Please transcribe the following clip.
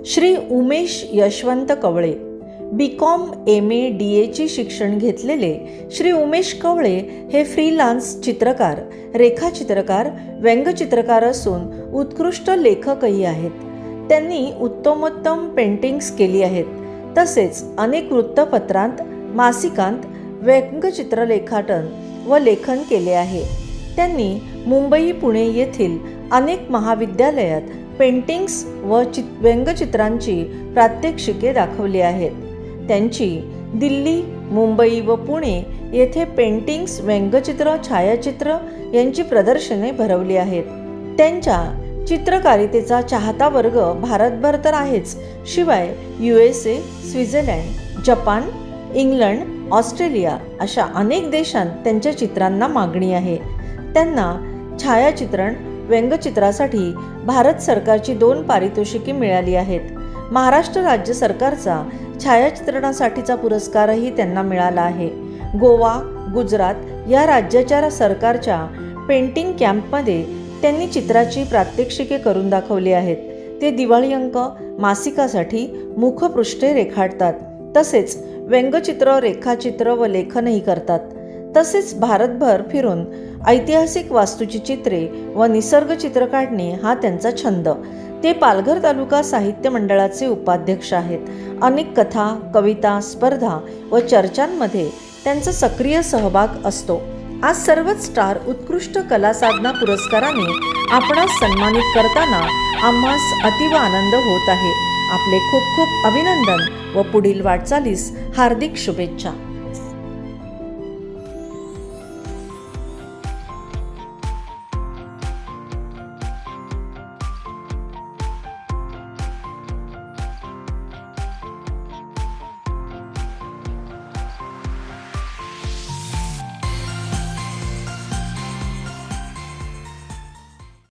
Shri Umesh Yashwant Kavale, BCom MA DA शिक्षण घेतलेले श्री उमेश कवळे हे फ्रीलान्स चित्रकार, रेखाचित्रकार, व्यंगचित्रकार असून उत्कृष्ट लेखकही आहेत. त्यांनी उत्तमोत्तम पेंटिंग्स केली आहेत. तसेच अनेक वृत्तपत्रांत, मासिकांत व्यंगचित्र रेखाटन व लेखन केले आहे. त्यांनी मुंबई, पुणे येथील अनेक महाविद्यालयात पेंटिंग्स व व्यंगचित्रांची प्रात्यक्षिके दाखवली आहेत. त्यांची दिल्ली, मुंबई व पुणे येथे पेंटिंग्स, व्यंगचित्र, छायाचित्र यांची प्रदर्शने भरवली आहेत. त्यांच्या चित्रकारितेचा चाहता वर्ग भारतभर तर आहेच, शिवाय USA, Switzerland, Japan, England, Australia अशा अनेक देशांत त्यांच्या चित्रांना मागणी आहे. त्यांना छायाचित्रण, व्यंगचित्रासाठी भारत सरकारची 2 पारितोषिके मिळाली आहेत. महाराष्ट्र राज्य सरकारचा छायाचित्रणासाठीचा पुरस्कारही त्यांना मिळाला आहे. गोवा, गुजरात या राज्याच्या सरकारच्या पेंटिंग कॅम्पमध्ये त्यांनी चित्राची प्रात्यक्षिके करून दाखवली आहेत. ते दिवाळी अंक, मासिकासाठी मुखपृष्ठे रेखाटतात. तसेच व्यंगचित्र, रेखाचित्र व लेखनही करतात. तसेच भारतभर फिरून ऐतिहासिक वास्तूची चित्रे व निसर्ग चित्र काढणे हा त्यांचा छंद. ते पालघर तालुका साहित्य मंडळाचे उपाध्यक्ष आहेत. अनेक कथा, कविता, स्पर्धा व चर्चांमध्ये त्यांचा सक्रिय सहभाग असतो. आज सर्वच स्टार उत्कृष्ट कला साधना पुरस्काराने आपणास सन्मानित करताना आम्हास अतिव आनंद होत आहे. आपले खूप खूप अभिनंदन व पुढील वाटचालीस हार्दिक शुभेच्छा.